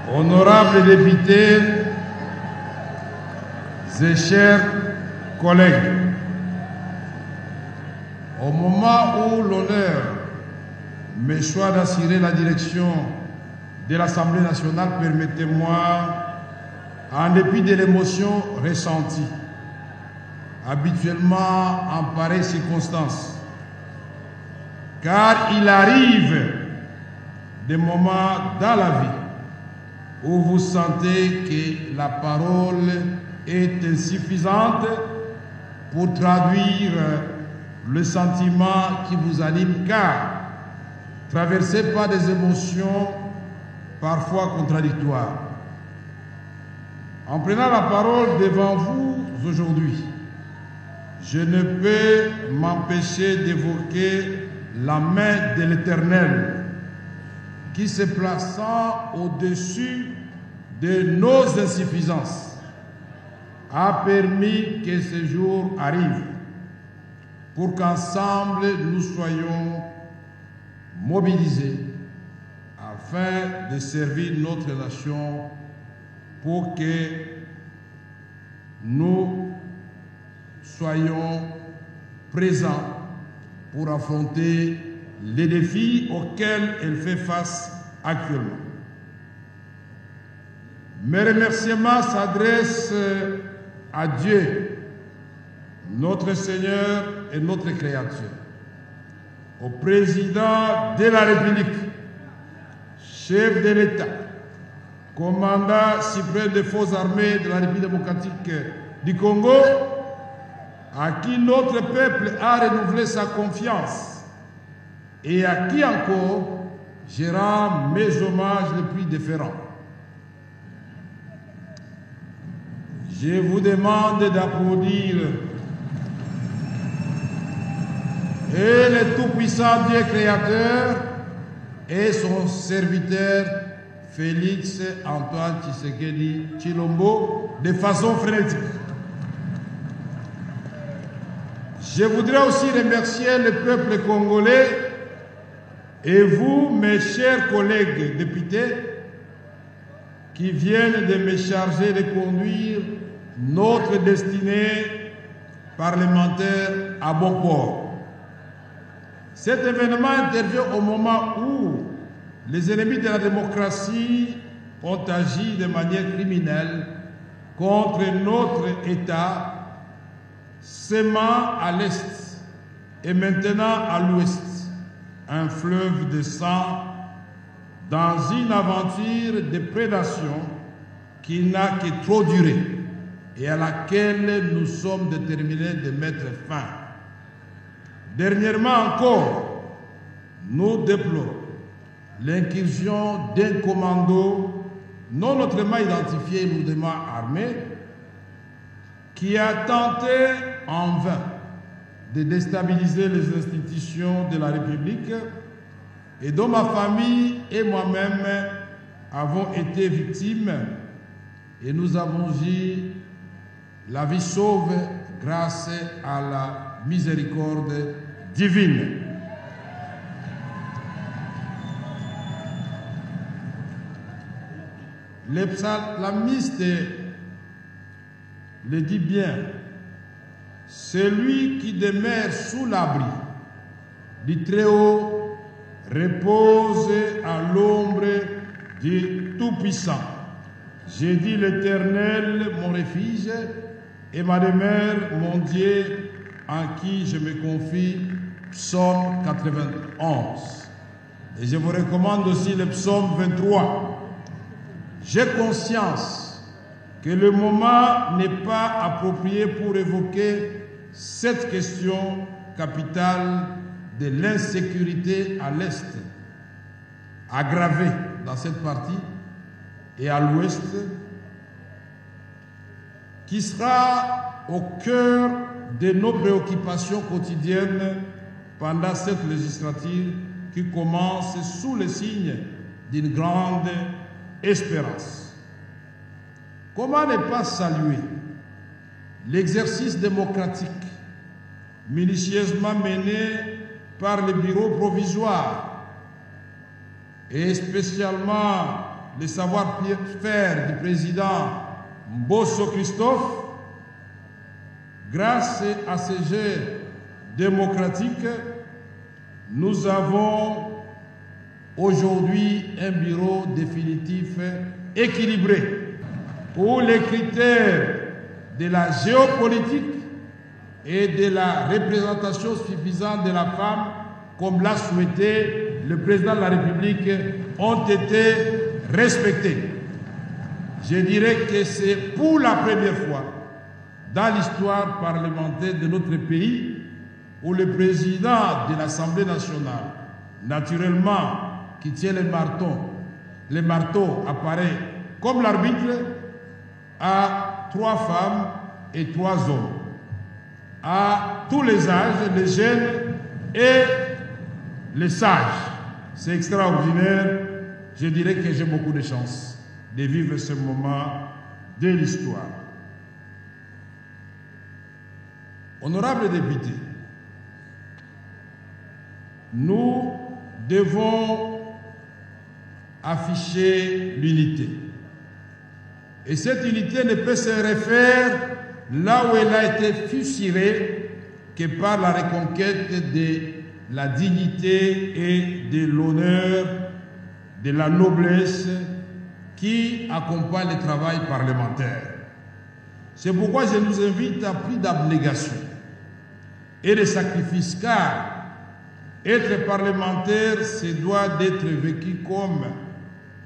Honorables députés et chers collègues, au moment où l'honneur me choisit d'assurer la direction de l'Assemblée nationale, permettez-moi, en dépit de l'émotion ressentie, habituellement en pareille circonstance, car il arrive des moments dans la vie où vous sentez que la parole est insuffisante pour traduire le sentiment qui vous anime, car traversé par des émotions parfois contradictoires. En prenant la parole devant vous aujourd'hui, je ne peux m'empêcher d'évoquer la main de l'Éternel qui, se plaçant au-dessus de nos insuffisances, a permis que ce jour arrive pour qu'ensemble nous soyons mobilisés afin de servir notre nation, pour que nous soyons présents pour affronter les défis auxquels elle fait face actuellement. Mes remerciements s'adressent à Dieu, notre Seigneur et notre Créateur, au président de la République, chef de l'État, commandant suprême des forces armées de la République démocratique du Congo, à qui notre peuple a renouvelé sa confiance et à qui encore je rends mes hommages les plus déférents. Je vous demande d'applaudir et le tout-puissant Dieu créateur et son serviteur Félix Antoine Tshisekedi Tshilombo de façon frénétique. Je voudrais aussi remercier le peuple congolais et vous, mes chers collègues députés, qui viennent de me charger de conduire notre destinée parlementaire à bon port. Cet événement intervient au moment où les ennemis de la démocratie ont agi de manière criminelle contre notre État, sémant à l'Est et maintenant à l'Ouest un fleuve de sang dans une aventure de prédation qui n'a que trop duré et à laquelle nous sommes déterminés de mettre fin. Dernièrement encore, nous déplorons l'incursion d'un commando non autrement identifié et lourdement armé qui a tenté en vain de déstabiliser les institutions de la République et dont ma famille et moi-même avons été victimes, et nous avons eu la vie sauve grâce à la miséricorde divine. Le psalmiste le dit bien: celui qui demeure sous l'abri du Très-Haut repose à l'ombre du Tout-Puissant. J'ai dit l'Éternel, mon refuge, et ma demeure, mon Dieu, en qui je me confie. Psaume 91. Et je vous recommande aussi le psaume 23. J'ai conscience que le moment n'est pas approprié pour évoquer cette question capitale de l'insécurité à l'Est, aggravée dans cette partie, et à l'Ouest, qui sera au cœur de nos préoccupations quotidiennes pendant cette législature qui commence sous le signe d'une grande espérance. Comment ne pas saluer l'exercice démocratique minutieusement mené par le bureau provisoire et spécialement le savoir-faire du président Mbosso Christophe, grâce à ces jeux démocratiques, nous avons aujourd'hui un bureau définitif équilibré où les critères de la géopolitique et de la représentation suffisante de la femme, comme l'a souhaité le président de la République, ont été respectés. Je dirais que c'est pour la première fois dans l'histoire parlementaire de notre pays où le président de l'Assemblée nationale, naturellement, qui tient le marteau apparaît comme l'arbitre, à 3 femmes et 3 hommes, à tous les âges, les jeunes et les sages. C'est extraordinaire. Je dirais que j'ai beaucoup de chance de vivre ce moment de l'histoire. Honorables députés, nous devons afficher l'unité. Et cette unité ne peut se refaire là où elle a été fusillée que par la reconquête de la dignité et de l'honneur, de la noblesse qui accompagne le travail parlementaire. C'est pourquoi je nous invite à plus d'abnégation et de sacrifice, car être parlementaire, c'est doit d'être vécu comme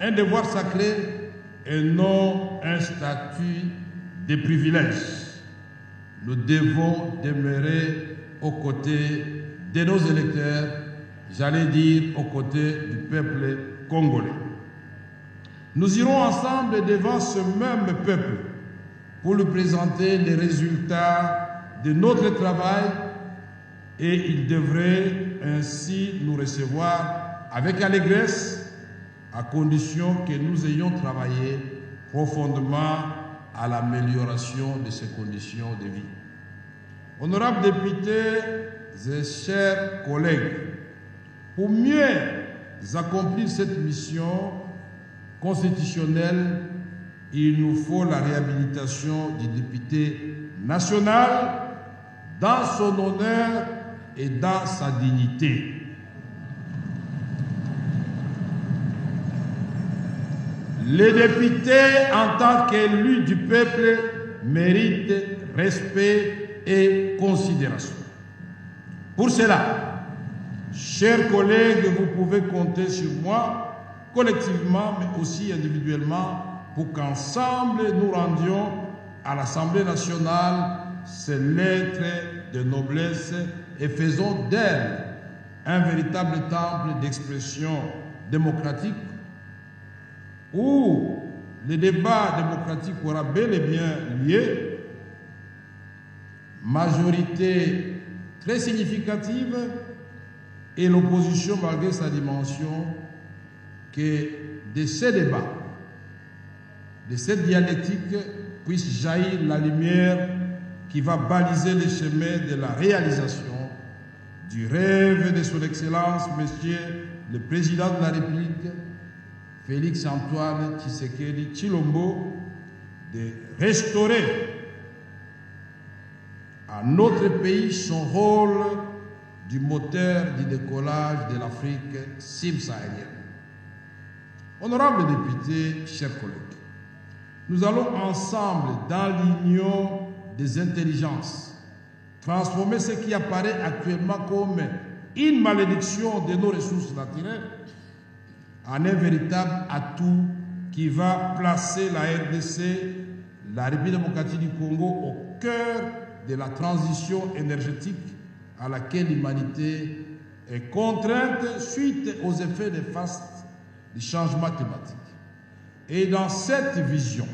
un devoir sacré et non un statut de privilège. Nous devons demeurer aux côtés de nos électeurs, j'allais dire aux côtés du peuple congolais. Nous irons ensemble devant ce même peuple pour lui présenter les résultats de notre travail et il devrait ainsi nous recevoir avec allégresse à condition que nous ayons travaillé profondément à l'amélioration de ces conditions de vie. Honorables députés et chers collègues, pour mieux accomplir cette mission constitutionnelle, il nous faut la réhabilitation du député national dans son honneur et dans sa dignité. Les députés, en tant qu'élus du peuple, méritent respect et considération. Pour cela, chers collègues, vous pouvez compter sur moi, collectivement, mais aussi individuellement, pour qu'ensemble nous rendions à l'Assemblée nationale ces lettres de noblesse et faisons d'elle un véritable temple d'expression démocratique où le débat démocratique aura bel et bien lieu, majorité très significative et l'opposition, malgré sa dimension, que de ces débats, de cette dialectique, puisse jaillir la lumière qui va baliser le chemin de la réalisation du rêve de son Excellence, Monsieur le Président de la République, Félix Antoine Tshisekedi Tshilombo, de restaurer à notre pays son rôle du moteur du décollage de l'Afrique subsaharienne. Honorables députés, chers collègues, nous allons ensemble, dans l'union des intelligences, transformer ce qui apparaît actuellement comme une malédiction de nos ressources naturelles en un véritable atout qui va placer la RDC, la République démocratique du Congo, au cœur de la transition énergétique à laquelle l'humanité est contrainte suite aux effets néfastes du changement climatique. Et dans cette vision,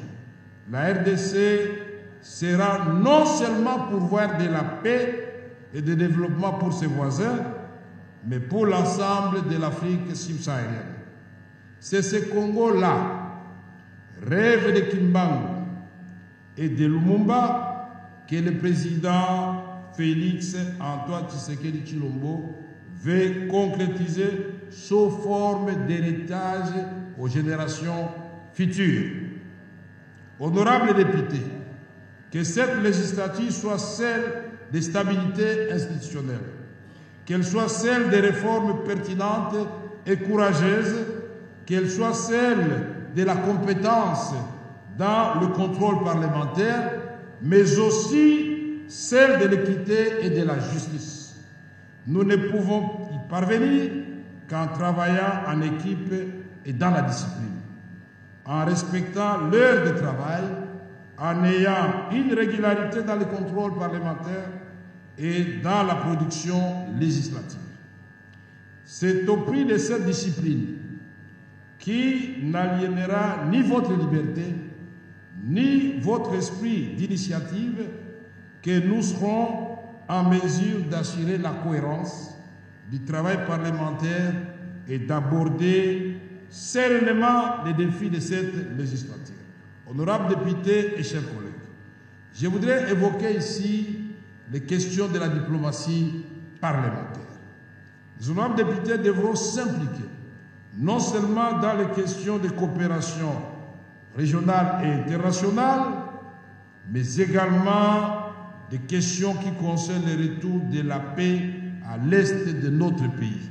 la RDC sera non seulement pourvoir de la paix et du développement pour ses voisins, mais pour l'ensemble de l'Afrique subsaharienne. C'est ce Congo-là, rêve de Kimbangu et de Lumumba, que le président Félix Antoine Tshisekedi Tshilombo veut concrétiser sous forme d'héritage aux générations future. Honorables députés, que cette législature soit celle de stabilité institutionnelle, qu'elle soit celle des réformes pertinentes et courageuses, qu'elle soit celle de la compétence dans le contrôle parlementaire, mais aussi celle de l'équité et de la justice. Nous ne pouvons y parvenir qu'en travaillant en équipe et dans la discipline, en respectant l'heure de travail, en ayant une régularité dans le contrôle parlementaire et dans la production législative. C'est au prix de cette discipline qui n'aliénera ni votre liberté, ni votre esprit d'initiative que nous serons en mesure d'assurer la cohérence du travail parlementaire et d'aborder sereinement les défis de cette législature. Honorables députés et chers collègues, je voudrais évoquer ici les questions de la diplomatie parlementaire. Les honorables députés devront s'impliquer non seulement dans les questions de coopération régionale et internationale, mais également des questions qui concernent le retour de la paix à l'est de notre pays.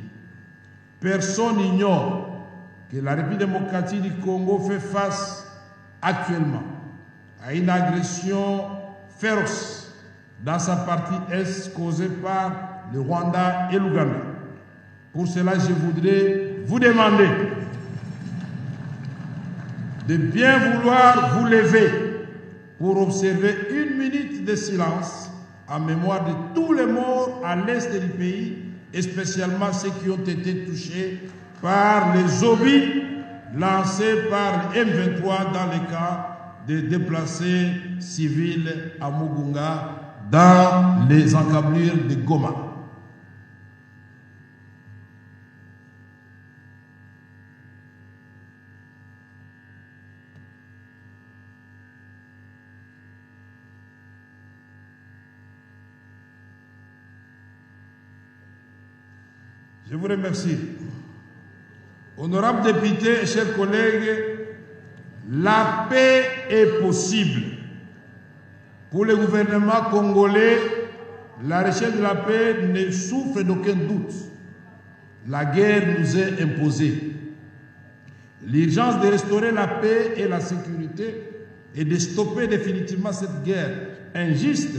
Personne n'ignore que la République démocratique du Congo fait face actuellement à une agression féroce dans sa partie est causée par le Rwanda et l'Ouganda. Pour cela, je voudrais vous demander de bien vouloir vous lever pour observer 1 minute de silence en mémoire de tous les morts à l'est du pays, et spécialement ceux qui ont été touchés par les obus lancés par M23 dans les cas de déplacés civils à Mugunga, dans les encablures de Goma. Je vous remercie. Honorables députés et chers collègues, la paix est possible. Pour le gouvernement congolais, la recherche de la paix ne souffre d'aucun doute. La guerre nous est imposée. L'urgence de restaurer la paix et la sécurité et de stopper définitivement cette guerre injuste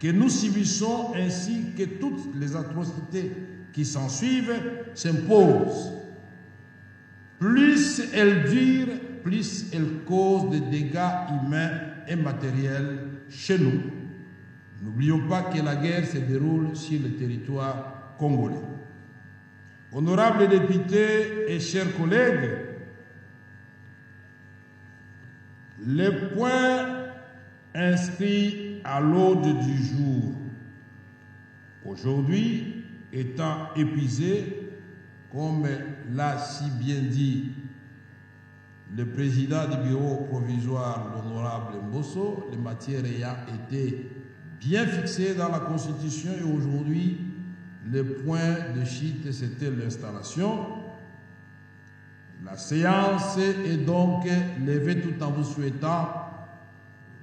que nous subissons, ainsi que toutes les atrocités qui s'ensuivent, s'impose. Plus elle dure, plus elle cause des dégâts humains et matériels chez nous. N'oublions pas que la guerre se déroule sur le territoire congolais. Honorables députés et chers collègues, les points inscrits à l'ordre du jour aujourd'hui étant épuisés, comme l'a si bien dit le président du bureau provisoire, l'honorable Mbosso, les matières ayant été bien fixées dans la Constitution, et aujourd'hui, le point de chute, c'était l'installation. La séance est donc levée tout en vous souhaitant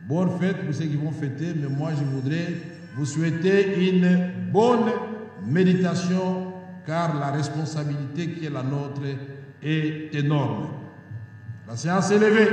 bonne fête pour ceux qui vont fêter, mais moi je voudrais vous souhaiter une bonne méditation, car la responsabilité qui est la nôtre est énorme. La séance est levée.